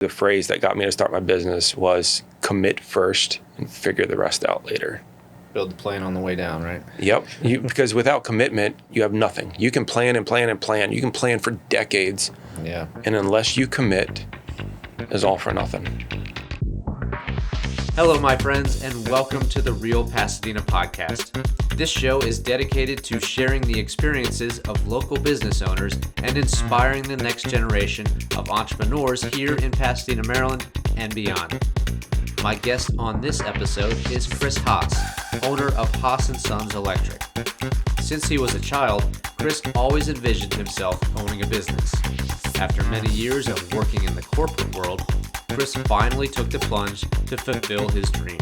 The phrase that got me to start my business was commit first and figure the rest out later. Build the plane on the way down, right? Yep. Because without commitment, you have nothing. You can plan and plan and plan. You can plan for decades. Yeah. And unless you commit, it's all for nothing. Hello, my friends, and welcome to the Real Pasadena Podcast. This show is dedicated to sharing the experiences of local business owners and inspiring the next generation of entrepreneurs here in Pasadena, Maryland, and beyond. My guest on this episode is Chris Haas, owner of Haas and Sons Electric. Since he was a child, Chris always envisioned himself owning a business. After many years of working in the corporate world, Chris finally took the plunge to fulfill his dream.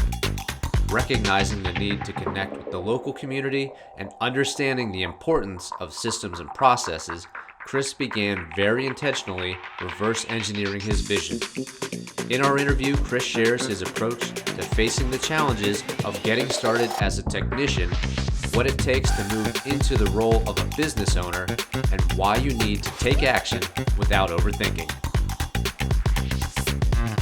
Recognizing the need to connect with the local community and understanding the importance of systems and processes, Chris began very intentionally reverse engineering his vision. In our interview, Chris shares his approach to facing the challenges of getting started as a technician, what it takes to move into the role of a business owner, and why you need to take action without overthinking.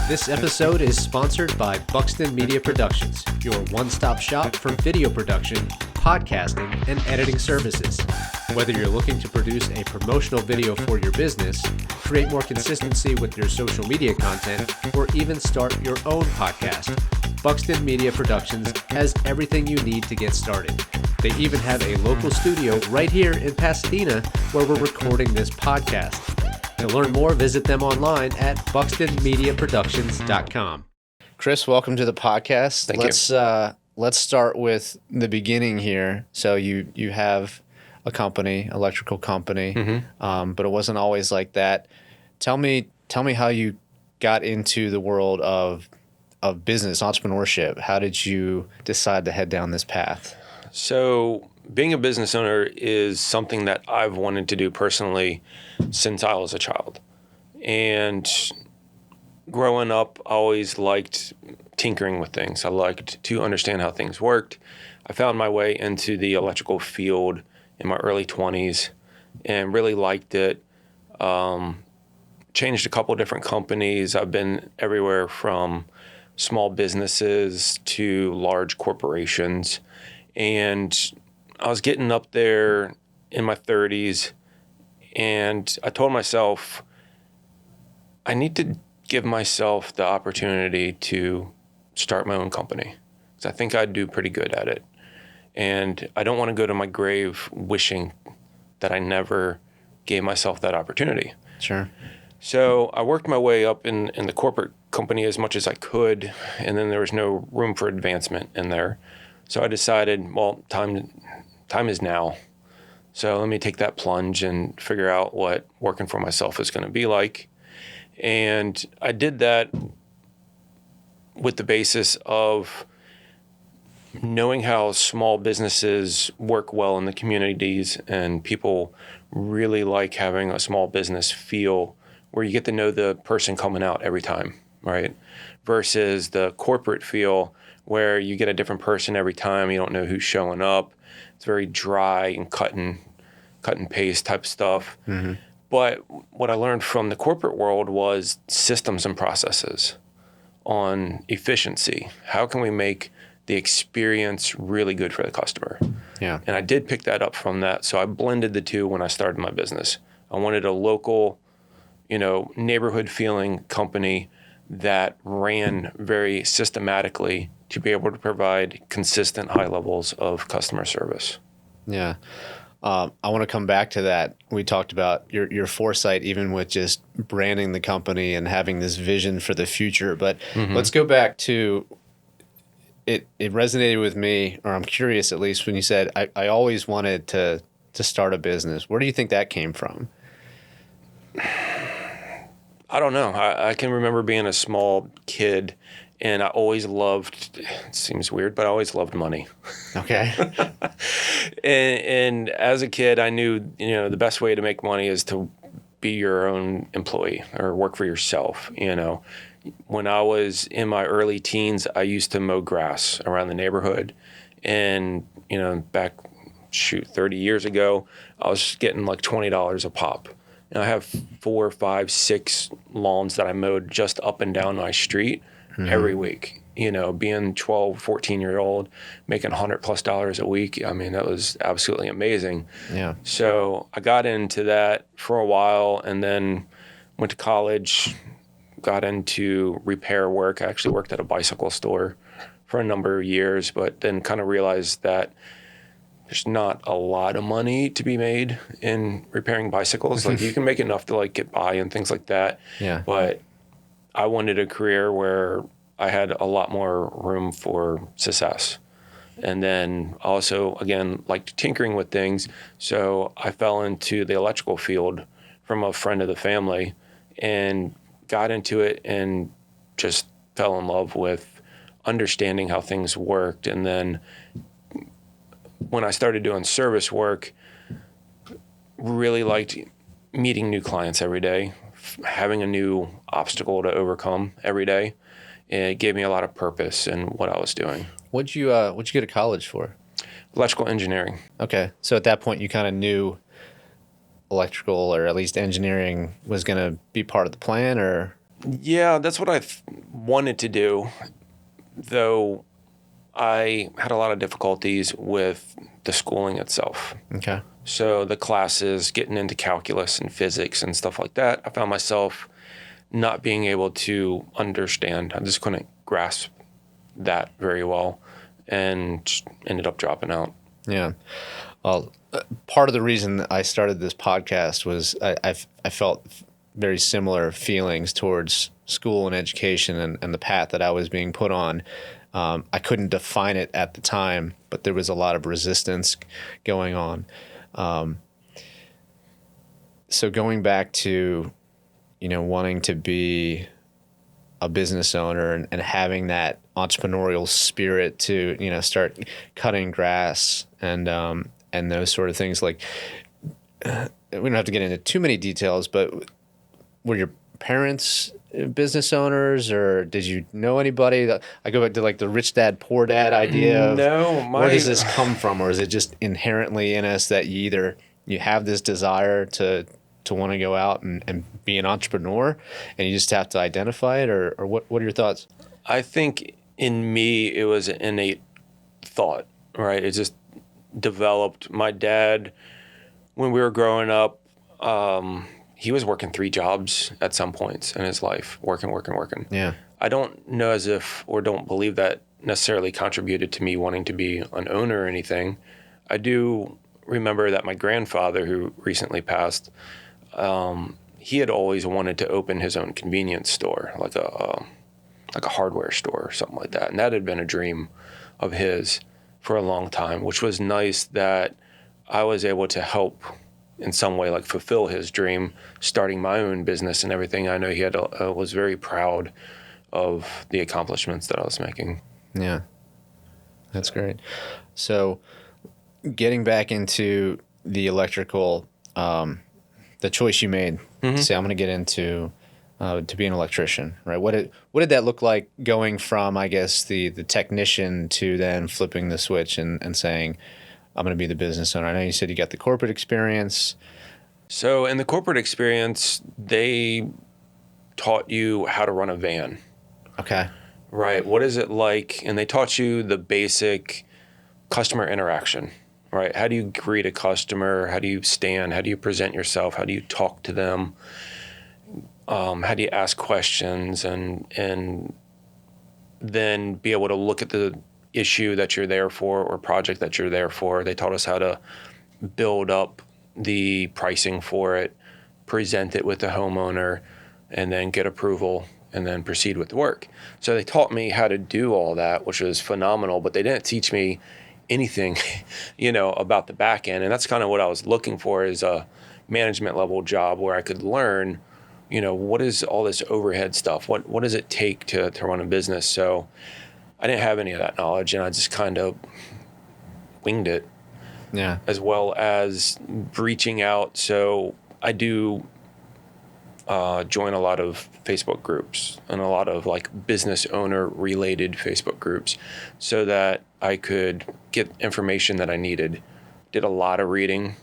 This episode is sponsored by Buxton Media Productions, your one-stop shop for video production, podcasting, and editing services. Whether you're looking to produce a promotional video for your business, create more consistency with your social media content, or even start your own podcast, Buxton Media Productions has everything you need to get started. They even have a local studio right here in Pasadena where we're recording this podcast. To learn more, visit them online at buxtonmediaproductions.com. Chris, welcome to the podcast. Thank you. Let's start with the beginning here. So you have a company, electrical company, but it wasn't always like that. Tell me how you got into the world of business, entrepreneurship. How did you decide to head down this path? So being a business owner is something that I've wanted to do personally since I was a child. And growing up, I always liked tinkering with things. I liked to understand how things worked. I found my way into the electrical field in my early 20s and really liked it. Changed a couple of different companies. I've been everywhere from small businesses to large corporations. And I was getting up there in my 30s, and I told myself, I need to give myself the opportunity to start my own company, because I think I'd do pretty good at it. And I don't want to go to my grave wishing that I never gave myself that opportunity. Sure. So I worked my way up in the corporate company as much as I could, and then there was no room for advancement in there. So I decided, well, time is now. So let me take that plunge and figure out what working for myself is going to be like. And I did that with the basis of knowing how small businesses work well in the communities, and people really like having a small business feel where you get to know the person coming out every time, right? Versus the corporate feel where you get a different person every time. You don't know who's showing up. It's very dry and cut and paste type stuff. Mm-hmm. But what I learned from the corporate world was systems and processes on efficiency. How can we make the experience really good for the customer? Yeah. And I did pick that up from that. So I blended the two when I started my business. I wanted a local, neighborhood feeling company that ran very systematically to be able to provide consistent high levels of customer service. Yeah. I want to come back to that. We talked about your foresight, even with just branding the company and having this vision for the future. But let's go back to it. It resonated with me, or I'm curious at least, when you said, I always wanted to start a business. Where do you think that came from? I don't know. I can remember being a small kid, and I always loved, it seems weird, but I always loved money. Okay. and as a kid, I knew, the best way to make money is to be your own employee or work for yourself. When I was in my early teens, I used to mow grass around the neighborhood. And, back, 30 years ago, I was getting like $20 a pop. And I have 4, 5, 6 lawns that I mowed just up and down my street every week. You know, being 12, 14-year-old, making $100+ a week. I mean, that was absolutely amazing. Yeah. So I got into that for a while and then went to college, got into repair work. I actually worked at a bicycle store for a number of years, but then kind of realized that there's not a lot of money to be made in repairing bicycles. Like you can make enough to like get by and things like that. Yeah. But I wanted a career where I had a lot more room for success. And then also, again, liked tinkering with things. So I fell into the electrical field from a friend of the family and got into it and just fell in love with understanding how things worked. And then when I started doing service work, really liked meeting new clients every day, having a new obstacle to overcome every day. It gave me a lot of purpose in what I was doing. What'd you go to college for? Electrical engineering. Okay. So at that point, you kind of knew electrical, or at least engineering, was going to be part of the plan, or? Yeah, that's what I wanted to do, though I had a lot of difficulties with the schooling itself. Okay. So the classes, getting into calculus and physics and stuff like that, I found myself not being able to understand. I just couldn't grasp that very well and ended up dropping out. Yeah. Well, part of the reason that I started this podcast was I felt very similar feelings towards school and education and the path that I was being put on. I couldn't define it at the time, but there was a lot of resistance going on. So going back to, wanting to be a business owner and having that entrepreneurial spirit to, start cutting grass and those sort of things. Like, we don't have to get into too many details, but were your parents business owners, or did you know anybody? I go back to like the rich dad, poor dad idea. Where does this come from? Or is it just inherently in us that you have this desire to want to go out and be an entrepreneur, and you just have to identify it, or what are your thoughts? I think in me, it was an innate thought, right? It just developed. My dad, when we were growing up, he was working 3 jobs at some points in his life, working. Yeah. I don't know or don't believe that necessarily contributed to me wanting to be an owner or anything. I do remember that my grandfather, who recently passed, he had always wanted to open his own convenience store, like a hardware store or something like that. And that had been a dream of his for a long time, which was nice that I was able to help in some way, like fulfill his dream, starting my own business and everything. I know he was very proud of the accomplishments that I was making. Yeah, that's great. So getting back into the electrical, the choice you made, say I'm going to get into to be an electrician, right? What did that look like, going from, I guess, the technician to then flipping the switch and saying, I'm going to be the business owner? I know you said you got the corporate experience. So in the corporate experience, they taught you how to run a van. Okay. Right. What is it like? And they taught you the basic customer interaction, right? How do you greet a customer? How do you stand? How do you present yourself? How do you talk to them? How do you ask questions and then be able to look at the issue that you're there for or project that you're there for? They taught us how to build up the pricing for it, present it with the homeowner, and then get approval and then proceed with the work. So they taught me how to do all that, which was phenomenal, but they didn't teach me anything, about the back end. And that's kind of what I was looking for, is a management level job where I could learn, what is all this overhead stuff? What does it take to run a business? So I didn't have any of that knowledge, and I just kind of winged it. Yeah. As well as reaching out. So I do join a lot of Facebook groups and a lot of like business owner related Facebook groups so that I could get information that I needed. Did a lot of reading,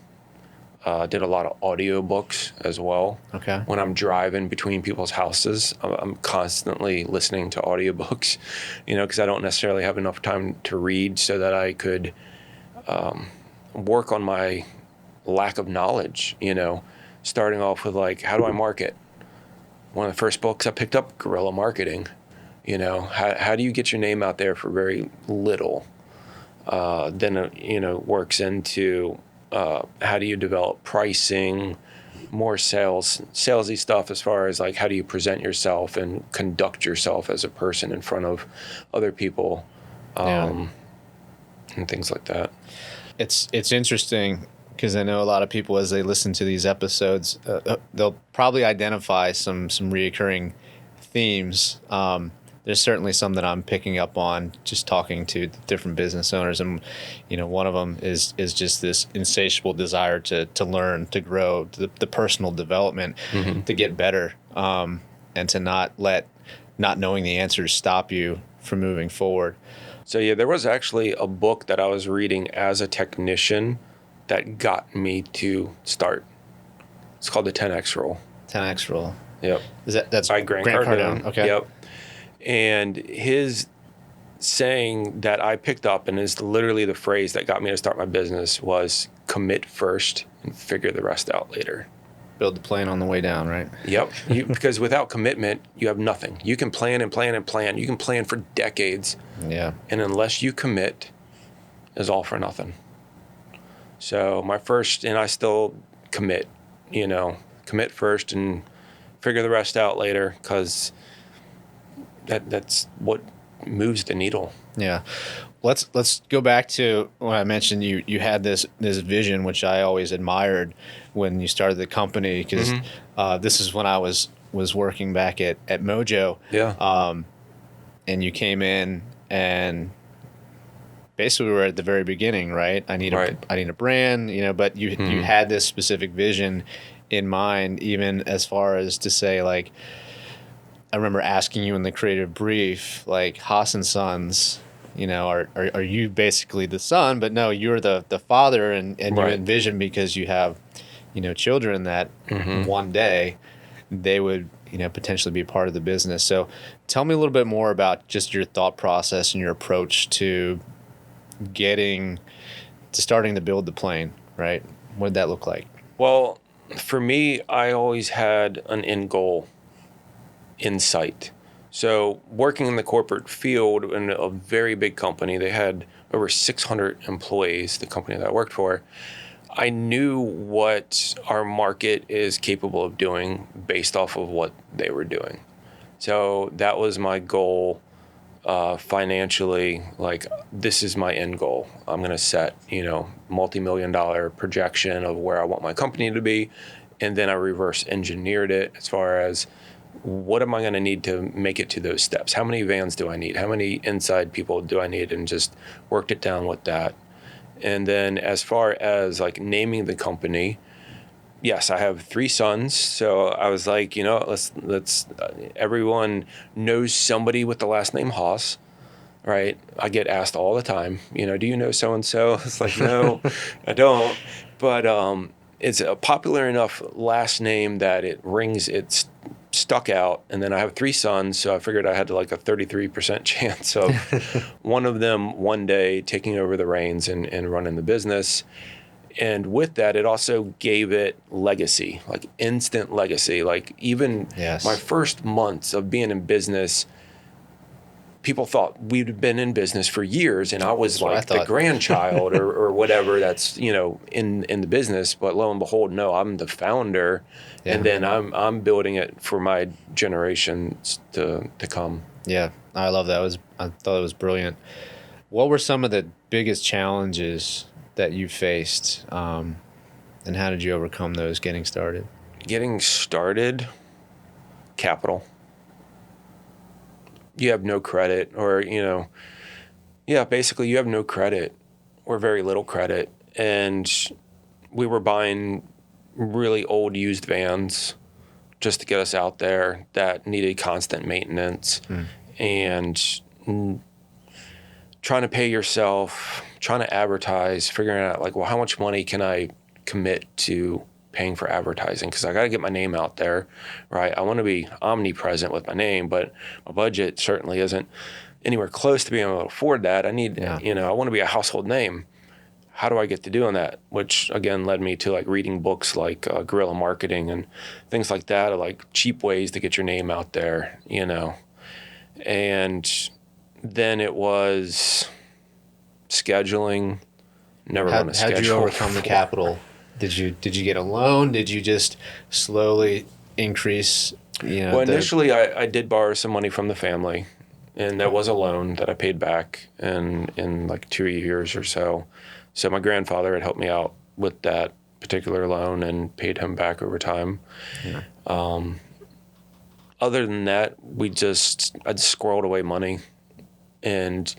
Did a lot of audiobooks as well. Okay. When I'm driving between people's houses, I'm constantly listening to audiobooks, because I don't necessarily have enough time to read, so that I could work on my lack of knowledge, starting off with like, how do I market? One of the first books I picked up, guerrilla marketing. How do you get your name out there for very little? Then it works into how do you develop pricing, more salesy stuff as far as like how do you present yourself and conduct yourself as a person in front of other people, and things like that. It's interesting because I know a lot of people, as they listen to these episodes, they'll probably identify some reoccurring themes. There's certainly some that I'm picking up on just talking to different business owners, and one of them is just this insatiable desire to learn, to grow, the personal development, to get better, and to not let not knowing the answers stop you from moving forward. So yeah, there was actually a book that I was reading as a technician that got me to start. It's called the 10X Rule. 10X Rule. Yep. That's by Grant Cardone. Okay. Yep. And his saying that I picked up, and is literally the phrase that got me to start my business, was commit first and figure the rest out later. Build the plane on the way down, right? Yep. Because without commitment, you have nothing. You can plan and plan and plan. You can plan for decades. Yeah. And unless you commit, it's all for nothing. So and I still commit, commit first and figure the rest out later, because that's what moves the needle. Yeah. Let's go back to when I mentioned you had this vision, which I always admired when you started the company, because this is when I was working back at Mojo. Yeah. And you came in and basically we were at the very beginning, right? I need a brand, but you had this specific vision in mind, even as far as to say, like, I remember asking you in the creative brief, like, Haas and Sons, are you basically the son? But no, you're the father, and you envision, because you have, children, that one day they would, potentially be part of the business. So tell me a little bit more about just your thought process and your approach to starting to build the plane, right? What did that look like? Well, for me, I always had an end goal in sight. So working in the corporate field in a very big company, they had over 600 employees, the company that I worked for. I knew what our market is capable of doing based off of what they were doing. So that was my goal financially. Like, this is my end goal. I'm going to set, multi-million-dollar projection of where I want my company to be. And then I reverse engineered it as far as, what am I going to need to make it to those steps? How many vans do I need? How many inside people do I need? And just worked it down with that. And then as far as like naming the company, yes, I have 3 sons. So I was like, let's everyone knows somebody with the last name Haas, right? I get asked all the time, do you know so-and-so? It's like, no, I don't. But it's a popular enough last name that it's stuck out. And then I have 3 sons, so I figured I had like a 33% chance of one of them one day taking over the reins and running the business. And with that, it also gave it legacy, like instant legacy. Like, even my first months of being in business, people thought we'd been in business for years, and I was like the grandchild or whatever that's, in the business. But lo and behold, no, I'm the founder, and then I'm building it for my generations to come. Yeah, I love that. I thought it was brilliant. What were some of the biggest challenges that you faced, and how did you overcome those getting started? Getting started, capital. You have no credit, or, basically you have no credit or very little credit. And we were buying really old used vans just to get us out there that needed constant maintenance, and trying to pay yourself, trying to advertise, figuring out like, well, how much money can I commit to paying for advertising because I got to get my name out there, right? I want to be omnipresent with my name, but my budget certainly isn't anywhere close to being able to afford that. I need, I want to be a household name. How do I get to doing that? Which again led me to like reading books like guerrilla marketing and things like that, or like cheap ways to get your name out there, And then it was scheduling. Never run a schedule. How did you overcome the capital? Did you get a loan? Did you just slowly increase? Well, initially I did borrow some money from the family, and that was a loan that I paid back in like 2 years or so. So my grandfather had helped me out with that particular loan and paid him back over time. Yeah. Other than that, I'd squirreled away money, and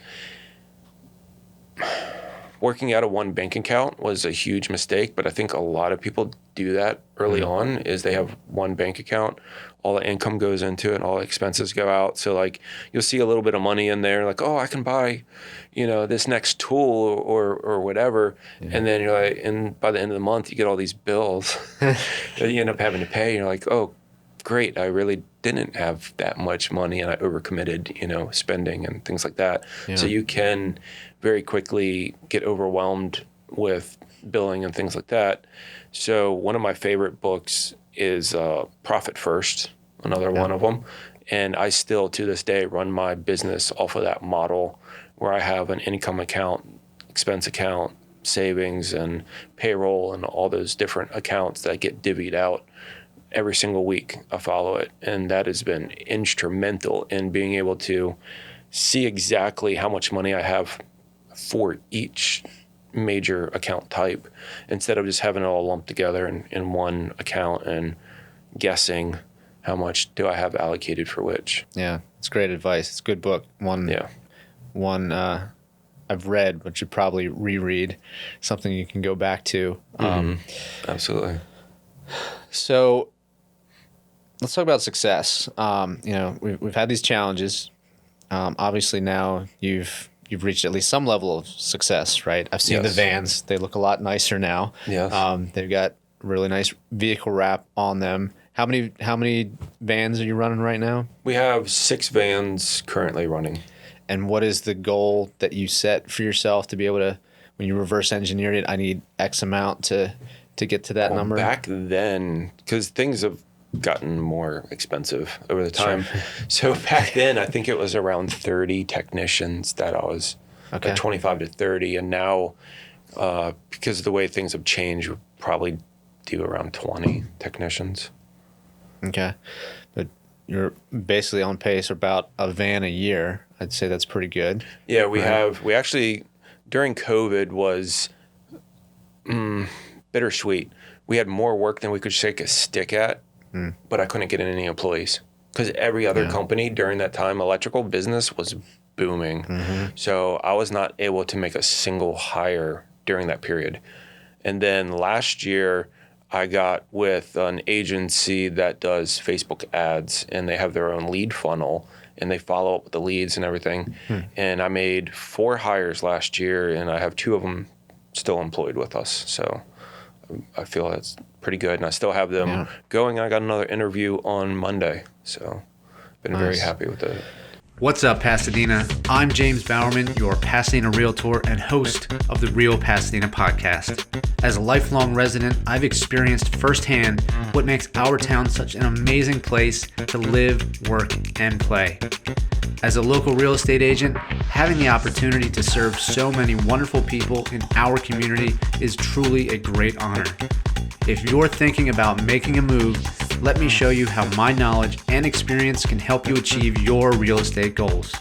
working out of one bank account was a huge mistake, but I think a lot of people do that early on, is they have one bank account, all the income goes into it, and all the expenses go out. So like you'll see a little bit of money in there, like, oh, I can buy, this next tool or whatever. And then you're like, and by the end of the month, you get all these bills that you end up having to pay. And you're like, oh, great, I really didn't have that much money and I overcommitted, spending and things like that. Yeah. So you can very quickly get overwhelmed with billing and things like that. So one of my favorite books is Profit First, another one of them. And I still, to this day, run my business off of that model where I have an income account, expense account, savings, and payroll, and all those different accounts that get divvied out every single week. I follow it. And that has been instrumental in being able to see exactly how much money I have for each major account type, instead of just having it all lumped together in one account and guessing how much do I have allocated for which. Yeah, it's great advice. It's a good book. One I've read, but should probably reread. Something you can go back to. Absolutely. So let's talk about success. We've had these challenges. Obviously now you've reached at least some level of success, right? I've seen the vans. They look a lot nicer now. Yes. They've got really nice vehicle wrap on them. How many vans are you running right now? We have 6 vans currently running. And what is the goal that you set for yourself to be able to, when you reverse engineered it, I need X amount to get to that number? Back then, because things have gotten more expensive over the time. Sure. So back then, I think it was around 30 technicians that I was, like 25 to 30. And now, because of the way things have changed, we'll probably do around 20 technicians. Okay. But you're basically on pace for about a van a year. I'd say that's pretty good. Yeah, we actually, during COVID was bittersweet. We had more work than we could shake a stick at. But I couldn't get in any employees because every other company during that time, electrical business was booming. So I was not able to make a single hire during that period. And then last year, I got with an agency that does Facebook ads, and they have their own lead funnel, and they follow up with the leads and everything. And I made 4 hires last year, and I have 2 of them still employed with us. So I feel that's pretty good, and I still have them going. I got another interview on Monday, so been very happy with it. What's up, Pasadena? I'm James Bowerman, your Pasadena Realtor and host of the Real Pasadena Podcast. As a lifelong resident, I've experienced firsthand what makes our town such an amazing place to live, work, and play. As a local real estate agent, having the opportunity to serve so many wonderful people in our community is truly a great honor. If you're thinking about making a move, let me show you how my knowledge and experience can help you achieve your real estate goals.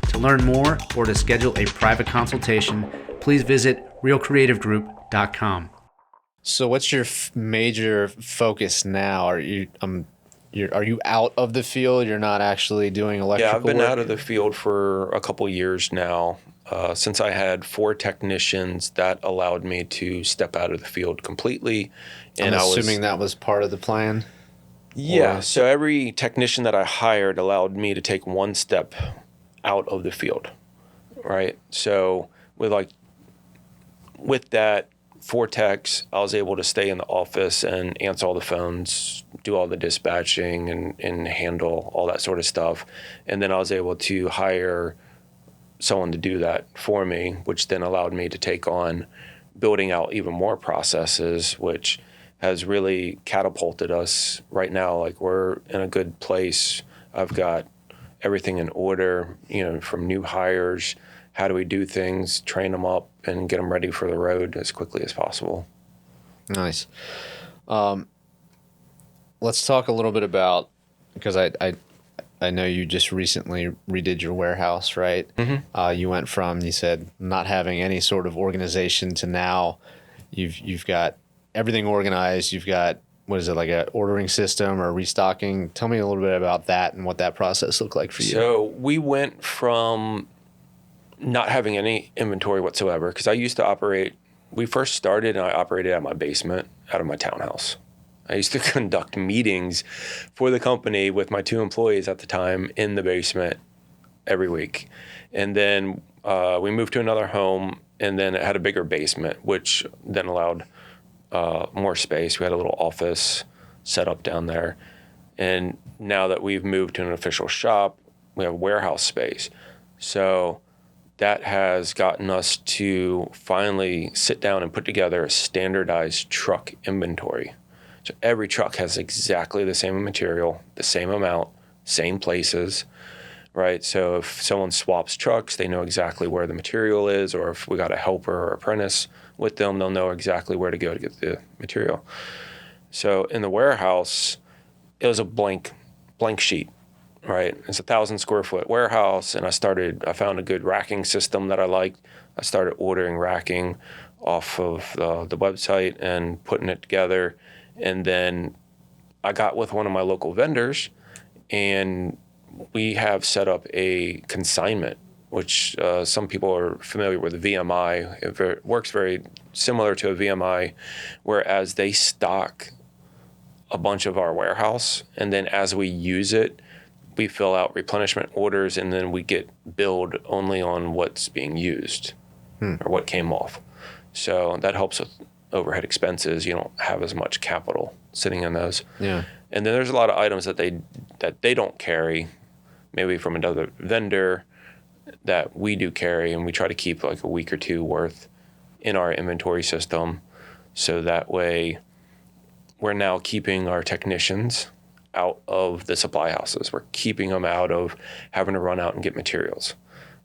To learn more or to schedule a private consultation, please visit realcreativegroup.com. So what's your major focus now? Are you out of the field? You're not actually doing electrical work? Yeah, I've been out of the field for a couple years now. Since I had 4 technicians, that allowed me to step out of the field completely. And I'm assuming that was part of the plan? Yeah, so every technician that I hired allowed me to take 1 step out of the field, right? So with that, 4 techs, I was able to stay in the office and answer all the phones, do all the dispatching and handle all that sort of stuff. And then I was able to hire someone to do that for me, which then allowed me to take on building out even more processes, which has really catapulted us right now. Like, we're in a good place. I've got everything in order, from new hires. How do we do things, train them up, and get them ready for the road as quickly as possible. Nice. Let's talk a little bit about, because I know you just recently redid your warehouse, right? Mm-hmm. You went from, you said, not having any sort of organization to now you've got everything organized. You've got, what is it, like a ordering system or restocking? Tell me a little bit about that and what that process looked like for you. So we went from not having any inventory whatsoever, because I used to operate, we first started and I operated out of my basement, out of my townhouse. I used to conduct meetings for the company with my 2 employees at the time in the basement every week. And then we moved to another home, and then it had a bigger basement, which then allowed more space. We had a little office set up down there. And now that we've moved to an official shop, we have warehouse space. So that has gotten us to finally sit down and put together a standardized truck inventory. So every truck has exactly the same material, the same amount, same places, right? So if someone swaps trucks, they know exactly where the material is, or if we got a helper or apprentice with them, they'll know exactly where to go to get the material. So in the warehouse, it was a blank sheet, right? It's 1,000 square foot warehouse, and I found a good racking system that I liked. I started ordering racking off of the website and putting it together. And then I got with one of my local vendors, and we have set up a consignment, which some people are familiar with VMI. It works very similar to a VMI, whereas they stock a bunch of our warehouse, and then as we use it, we fill out replenishment orders, and then we get billed only on what's being used or what came off. So that helps with overhead expenses. You don't have as much capital sitting in those. Yeah. And then there's a lot of items that they don't carry, maybe from another vendor, that we do carry, and we try to keep like a week or 2 worth in our inventory system. So that way we're now keeping our technicians out of the supply houses. We're keeping them out of having to run out and get materials,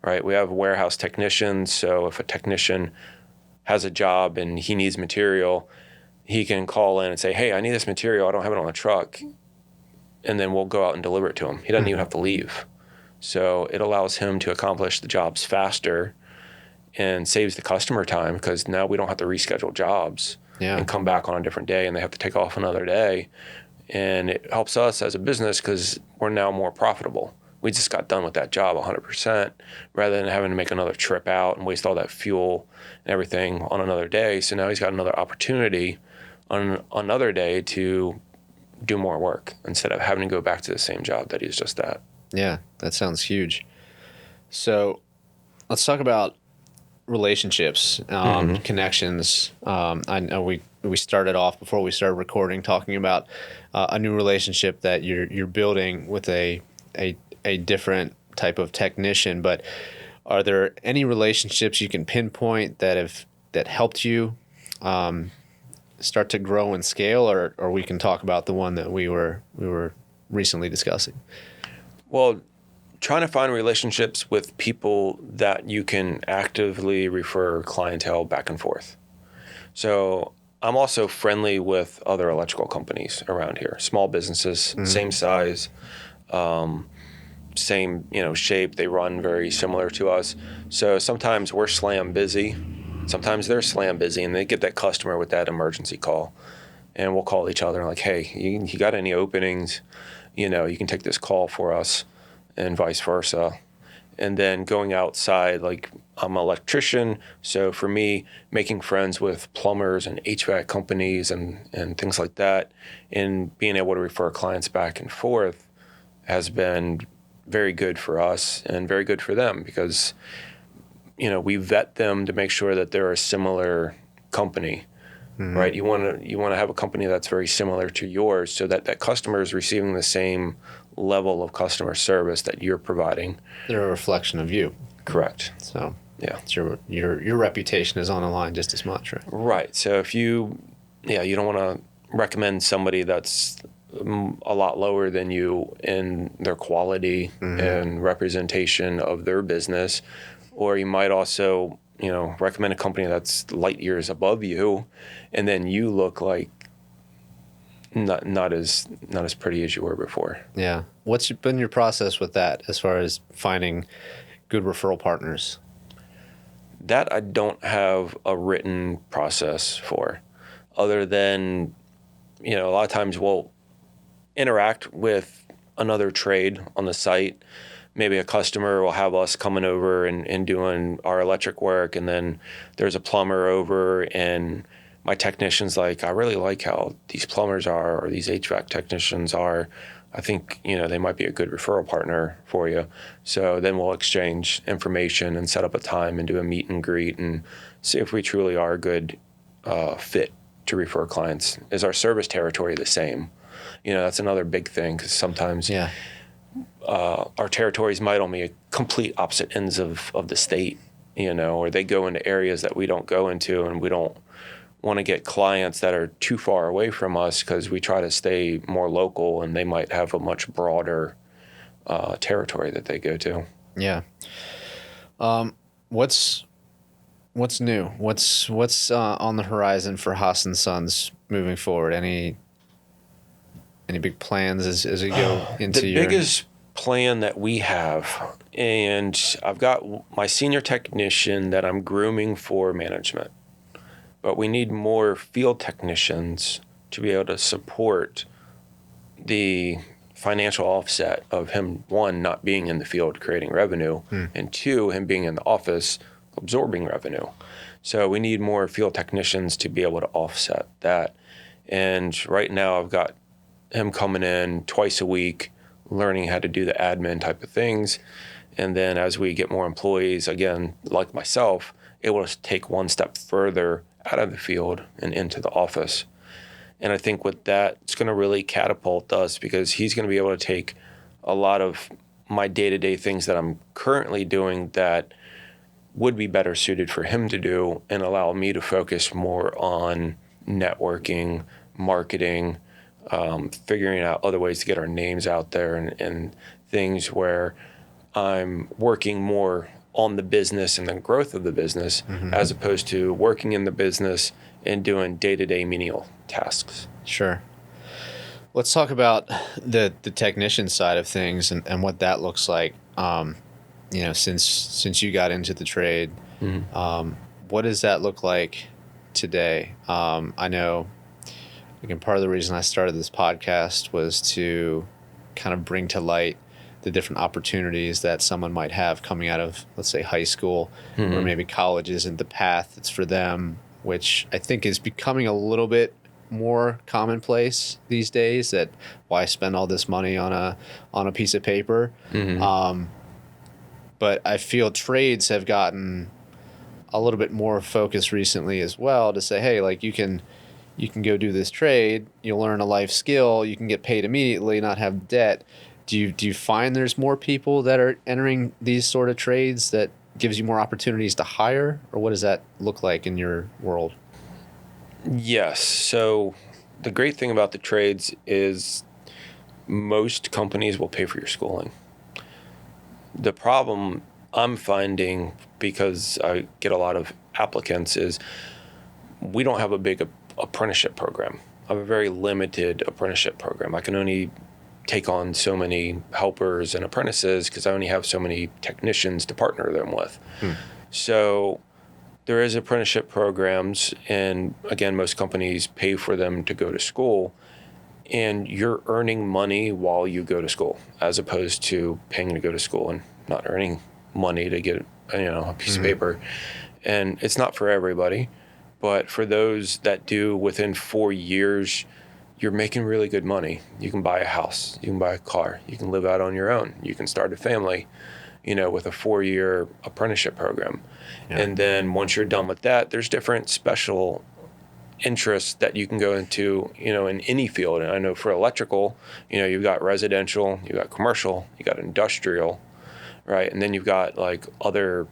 right? We have warehouse technicians. So if a technician has a job and he needs material, he can call in and say, hey, I need this material. I don't have it on the truck. And then we'll go out and deliver it to him. He doesn't even have to leave. So it allows him to accomplish the jobs faster and saves the customer time, because now we don't have to reschedule jobs and come back on a different day, and they have to take off another day. And it helps us as a business because we're now more profitable. We just got done with that job 100% rather than having to make another trip out and waste all that fuel and everything on another day. So now he's got another opportunity on another day to do more work instead of having to go back to the same job that he's just at. Yeah, that sounds huge. So let's talk about relationships, connections. I know we started off before we started recording talking about a new relationship that you're building with a different type of technician. But are there any relationships you can pinpoint that helped you start to grow and scale, or we can talk about the one that we were recently discussing? Well, trying to find relationships with people that you can actively refer clientele back and forth. So I'm also friendly with other electrical companies around here, small businesses, same size, same shape. They run very similar to us. So sometimes we're slam busy, sometimes they're slam busy, and they get that customer with that emergency call, and we'll call each other like, hey, you got any openings? You can take this call for us, and vice versa. And then going outside, like I'm an electrician, so for me, making friends with plumbers and HVAC companies and things like that, and being able to refer clients back and forth has been very good for us and very good for them, because we vet them to make sure that they're a similar company, right? You want to have a company that's very similar to yours, so that customer is receiving the same level of customer service that you're providing. They're a reflection of you. Correct. So yeah, it's your reputation is on the line just as much, right? Right. So if you don't want to recommend somebody that's a lot lower than you in their quality and representation of their business, or you might also recommend a company that's light years above you, and then you look like not as pretty as you were before. Yeah. What's been your process with that as far as finding good referral partners? That I don't have a written process for, other than, a lot of times we'll interact with another trade on the site. Maybe a customer will have us coming over and doing our electric work, and then there's a plumber over, and my technician's like, I really like how these plumbers are, or these HVAC technicians are. I think, they might be a good referral partner for you. So then we'll exchange information and set up a time and do a meet and greet and see if we truly are a good fit to refer clients. Is our service territory the same? That's another big thing, because sometimes our territories might only be complete opposite ends of the state, or they go into areas that we don't go into, and we don't want to get clients that are too far away from us, because we try to stay more local, and they might have a much broader territory that they go to. Yeah. What's new? What's on the horizon for Haas and Sons moving forward? Any big plans as we go into the biggest plan that we have, and I've got my senior technician that I'm grooming for management, but we need more field technicians to be able to support the financial offset of him, one, not being in the field creating revenue, and two, him being in the office absorbing revenue. So we need more field technicians to be able to offset that. And right now I've got him coming in twice a week, learning how to do the admin type of things. And then as we get more employees, again, like myself, able to take one step further out of the field and into the office. And I think with that, it's going to really catapult us, because he's going to be able to take a lot of my day-to-day things that I'm currently doing that would be better suited for him to do, and allow me to focus more on networking, marketing, figuring out other ways to get our names out there, and things where I'm working more on the business and the growth of the business, as opposed to working in the business and doing day-to-day menial tasks. Sure. Let's talk about the technician side of things and what that looks like. Since you got into the trade, what does that look like today? I know, again, part of the reason I started this podcast was to kind of bring to light the different opportunities that someone might have coming out of, let's say, high school, or maybe college isn't the path that's for them, which I think is becoming a little bit more commonplace these days. That why spend all this money on a piece of paper? But I feel trades have gotten a little bit more focused recently as well, to say, hey, like you can go do this trade, you'll learn a life skill, you can get paid immediately, not have debt. Do you find there's more people that are entering these sort of trades that gives you more opportunities to hire, or what does that look like in your world? Yes. So the great thing about the trades is most companies will pay for your schooling. The problem I'm finding, because I get a lot of applicants, is we don't have a big apprenticeship program. I have a very limited apprenticeship program. I can only take on so many helpers and apprentices because I only have so many technicians to partner them with. So there is apprenticeship programs, and again, most companies pay for them to go to school, and you're earning money while you go to school, as opposed to paying to go to school and not earning money to get a piece of paper. And it's not for everybody, but for those that do, within 4 years you're making really good money. You can buy a house, you can buy a car, you can live out on your own, you can start a family, with a 4-year apprenticeship program. Yeah. And then once you're done with that, there's different special interests that you can go into, in any field. And I know for electrical, you've got residential, you've got commercial, you got industrial, right? And then you've got like other,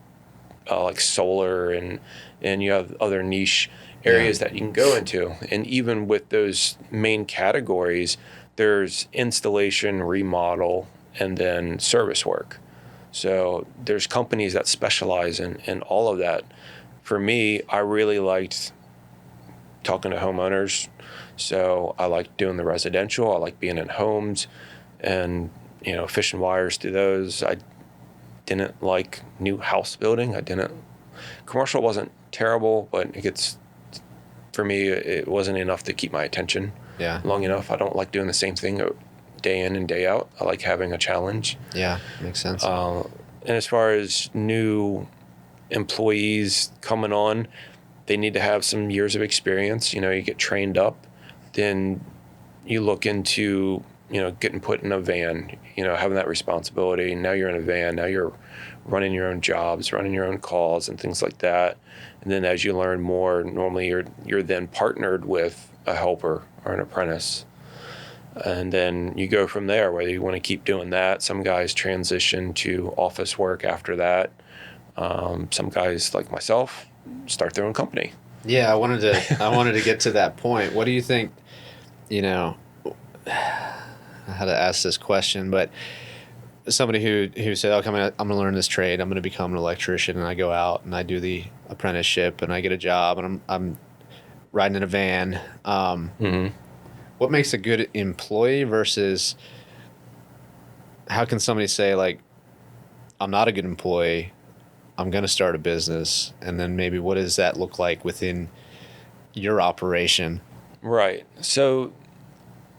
like solar, and you have other niche areas that you can go into. And even with those main categories, there's installation, remodel, and then service work. So there's companies that specialize in all of that. For me, I really liked talking to homeowners. So I like doing the residential. I like being in homes and, fishing wires through those. I didn't like new house building. Commercial wasn't terrible, but for me, it wasn't enough to keep my attention long enough. I don't like doing the same thing day in and day out. I like having a challenge. Yeah, makes sense. And as far as new employees coming on, they need to have some years of experience. You get trained up, then you look into, getting put in a van, having that responsibility. Now you're in a van. Now you're running your own jobs, running your own calls and things like that. And then as you learn more, normally you're then partnered with a helper or an apprentice. And then you go from there, whether you want to keep doing that. Some guys transition to office work after that. Some guys like myself start their own company. Yeah, I wanted to get to that point. What do you think, I had to ask this question, but somebody who said, okay, I'm going to learn this trade. I'm going to become an electrician, and I go out and I do the apprenticeship and I get a job, and I'm riding in a van. What makes a good employee versus how can somebody say, like, I'm not a good employee, I'm going to start a business, and then maybe what does that look like within your operation? Right. So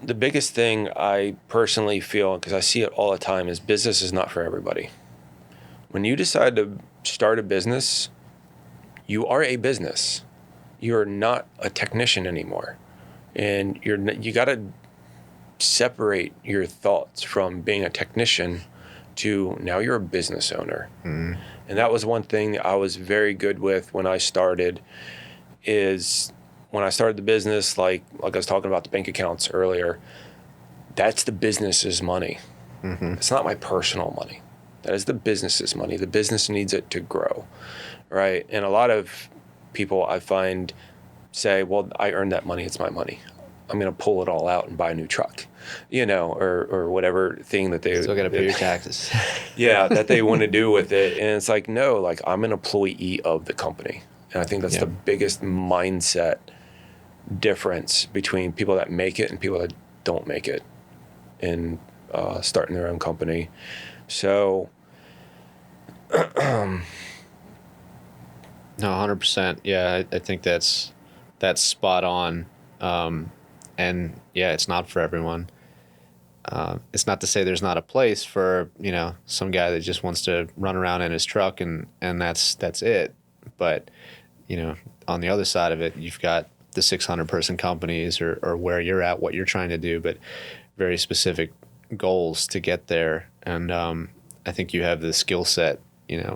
the biggest thing I personally feel, because I see it all the time, is business is not for everybody. When you decide to start a business, you are a business. You're not a technician anymore. And you got to separate your thoughts from being a technician to now you're a business owner. Mm-hmm. And that was one thing I was very good with when I started, is when I started the business, like I was talking about the bank accounts earlier, that's the business's money. Mm-hmm. It's not my personal money. That is the business's money. The business needs it to grow, right? And a lot of people I find say, well, I earned that money. It's my money. I'm going to pull it all out and buy a new truck, or whatever thing that they still got to pay your taxes. Yeah, that they want to do with it. And it's like, no, like I'm an employee of the company. And I think that's the biggest mindset difference between people that make it and people that don't make it in starting their own company. So, no, 100%. Yeah, I think that's spot on. And yeah, it's not for everyone. It's not to say there's not a place for, some guy that just wants to run around in his truck and that's it. But, on the other side of it, you've got the 600 person companies or where you're at, what you're trying to do, but very specific goals to get there. And I think you have the skill set.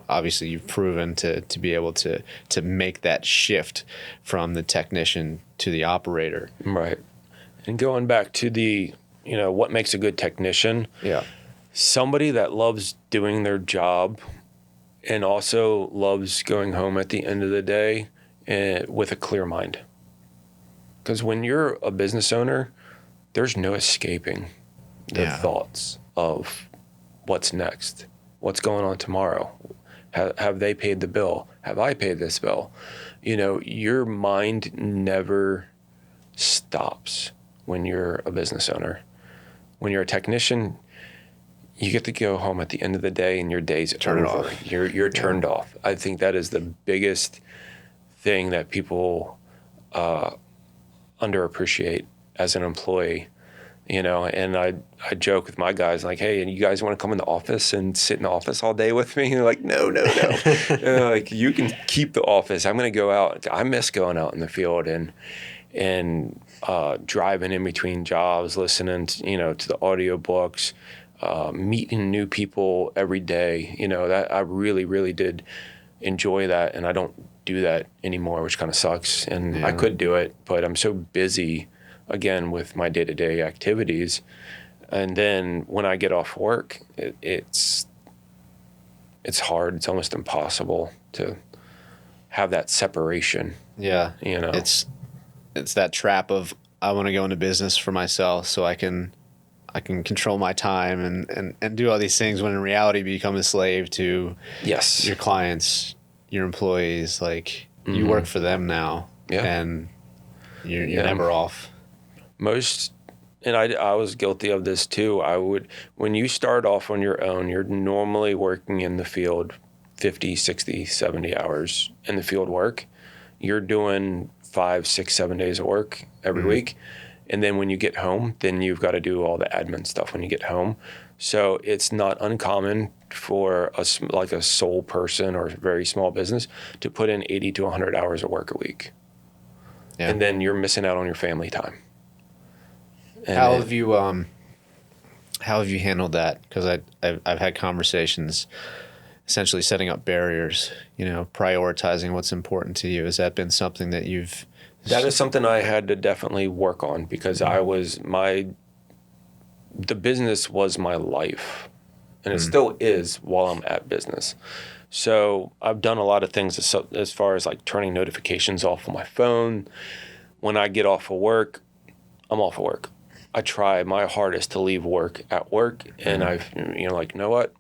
Obviously you've proven to be able to make that shift from the technician to the operator. Right. And going back to the, what makes a good technician. Yeah. Somebody that loves doing their job and also loves going home at the end of the day with a clear mind. Because when you're a business owner, there's no escaping the thoughts of what's next. What's going on tomorrow? Have they paid the bill? Have I paid this bill? Your mind never stops when you're a business owner. When you're a technician, you get to go home at the end of the day and your day's over. You're turned off. I think that is the biggest thing that people underappreciate as an employee. And I joke with my guys, like, hey, and you guys want to come in the office and sit in the office all day with me? And they're like, no. Like, you can keep the office. I'm going to go out. I miss going out in the field and driving in between jobs, listening to the audiobooks, meeting new people every day. That I really, really did enjoy that, and I don't do that anymore, which kind of sucks. And I could do it, but I'm so busy again with my day-to-day activities. And then when I get off work, it's hard. It's almost impossible to have that separation. Yeah. It's that trap of, I want to go into business for myself so I can control my time and do all these things, when in reality become a slave to your clients, your employees. Like, you work for them now, and you're never off. And I was guilty of this too. When you start off on your own, you're normally working in the field 50, 60, 70 hours in the field work. You're doing 5, 6, 7 days of work every week. And then when you get home, then you've got to do all the admin stuff when you get home. So it's not uncommon for a sole person or a very small business to put in 80 to 100 hours of work a week. Yeah. And then you're missing out on your family time. And how have you handled that? Because I've had conversations, essentially setting up barriers, prioritizing what's important to you. Has that been something that you've... That is something I had to definitely work on, because the business was my life, and it still is while I'm at business. So I've done a lot of things as far as like turning notifications off on my phone. When I get off of work, I'm off of work. I try my hardest to leave work at work, and I've, you know what?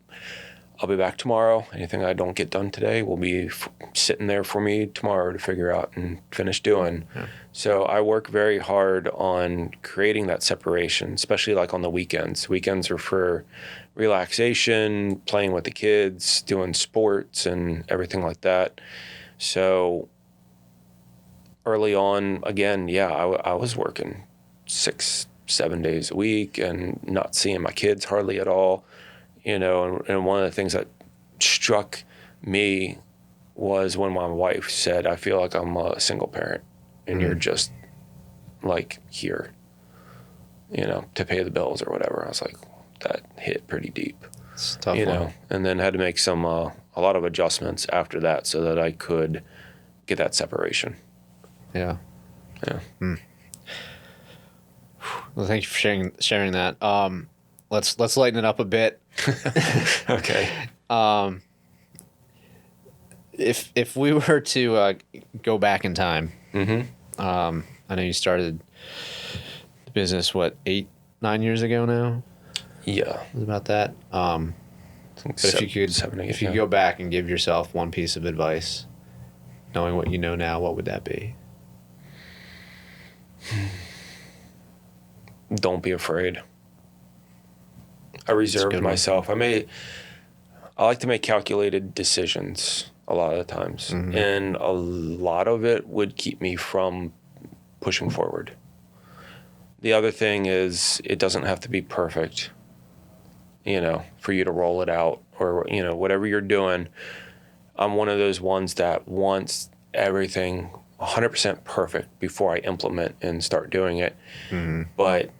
I'll be back tomorrow. Anything I don't get done today will be sitting there for me tomorrow to figure out and finish doing. Yeah. So I work very hard on creating that separation, especially like on the weekends. Weekends are for relaxation, playing with the kids, doing sports and everything like that. So early on, again, I was working 6, 7 days a week and not seeing my kids hardly at all. And one of the things that struck me was when my wife said, I feel like I'm a single parent and you're just like here, to pay the bills or whatever. I was like, that hit pretty deep, it's a tough one. And then had to make a lot of adjustments after that so that I could get that separation. Yeah. Yeah. Well, thank you for sharing that. Let's lighten it up a bit. Okay. If we were to go back in time, I know you started the business 8, 9 years ago now. Yeah, it was about that. But if you could go back and give yourself one piece of advice, knowing what you know now, what would that be? Don't be afraid. I reserved myself. I like to make calculated decisions a lot of the times, and a lot of it would keep me from pushing forward. The other thing is, it doesn't have to be perfect, for you to roll it out or, whatever you're doing. I'm one of those ones that wants everything 100% perfect before I implement and start doing it. But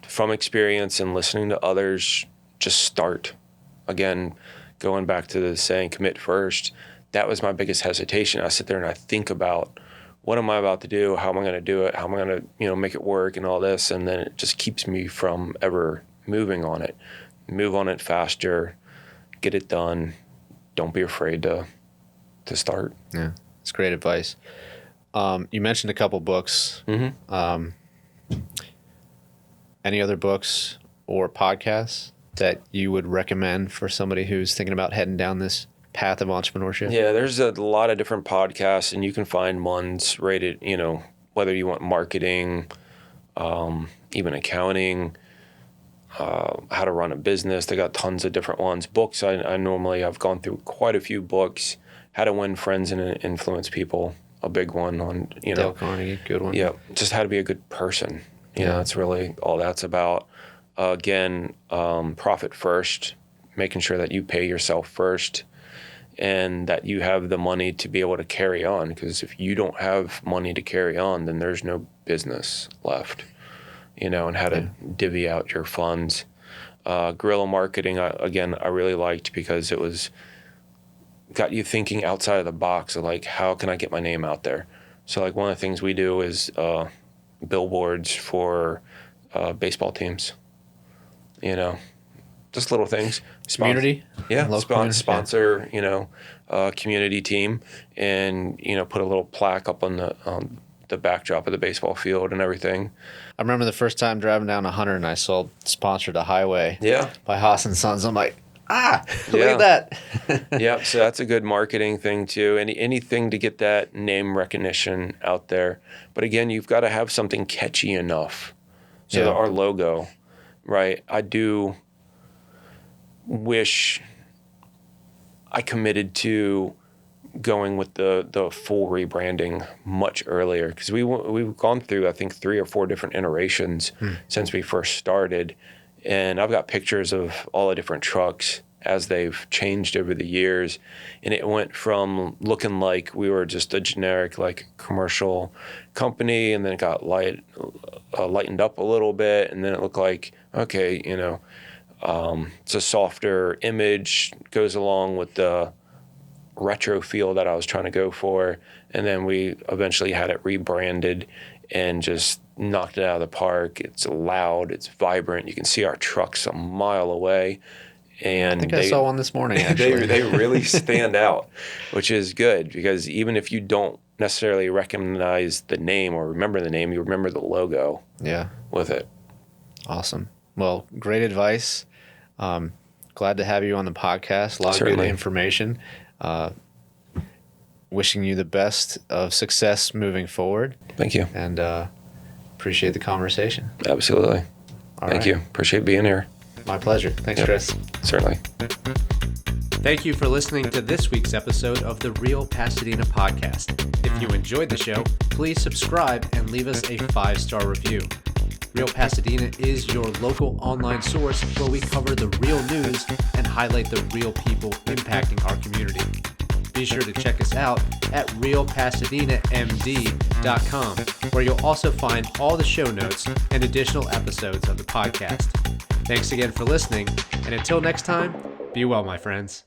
from experience and listening to others, just start. Again, going back to the saying, commit first, that was my biggest hesitation. I sit there and I think about, what am I about to do? How am I going to do it? How am I going to, make it work and all this? And then it just keeps me from ever moving on it. Move on it faster, get it done. Don't be afraid to start. Yeah, it's great advice. You mentioned a couple books. Any other books or podcasts that you would recommend for somebody who's thinking about heading down this path of entrepreneurship? Yeah, there's a lot of different podcasts, and you can find ones rated, whether you want marketing, even accounting, how to run a business. They got tons of different ones. Books, I've gone through quite a few books. How to Win Friends and Influence People, a big one on, Dale Carnegie, good one. Yeah, just how to be a good person. That's really all that's about. Again, profit first, making sure that you pay yourself first and that you have the money to be able to carry on. Because if you don't have money to carry on, then there's no business left, and how to divvy out your funds. Guerrilla marketing, I really liked because it got you thinking outside of the box of like, how can I get my name out there? So like one of the things we do is billboards for baseball teams, just little things. Community? Yeah, Community, sponsor, community team, and, put a little plaque up on the backdrop of the baseball field and everything. I remember the first time driving down 100 and I saw sponsored a highway by Haas and Sons. I'm like, look at that. Yeah, so that's a good marketing thing too. Anything to get that name recognition out there. But again, you've got to have something catchy enough. So our logo, right? I do wish I committed to going with the full rebranding much earlier, because we've gone through, I think, 3 or 4 different iterations since we first started, and I've got pictures of all the different trucks as they've changed over the years, and it went from looking like we were just a generic like commercial company, and then it got lightened up a little bit, and then it looked like, okay, it's a softer image, goes along with the retro feel that I was trying to go for, and then we eventually had it rebranded and just knocked it out of the park. It's loud, it's vibrant, you can see our trucks a mile away, and I think I saw one this morning, actually. they really stand out, which is good, because even if you don't necessarily recognize the name or remember the name, you remember the logo with it. Awesome. Well, great advice. Glad to have you on the podcast. A lot of good information. Wishing you the best of success moving forward. Thank you. And appreciate the conversation. Absolutely. Thank you. Appreciate being here. My pleasure. Thanks, Chris. Certainly. Thank you for listening to this week's episode of the Real Pasadena Podcast. If you enjoyed the show, please subscribe and leave us a 5-star review. Real Pasadena is your local online source where we cover the real news and highlight the real people impacting our community. Be sure to check us out at realpasadenamd.com, where you'll also find all the show notes and additional episodes of the podcast. Thanks again for listening, and until next time, be well, my friends.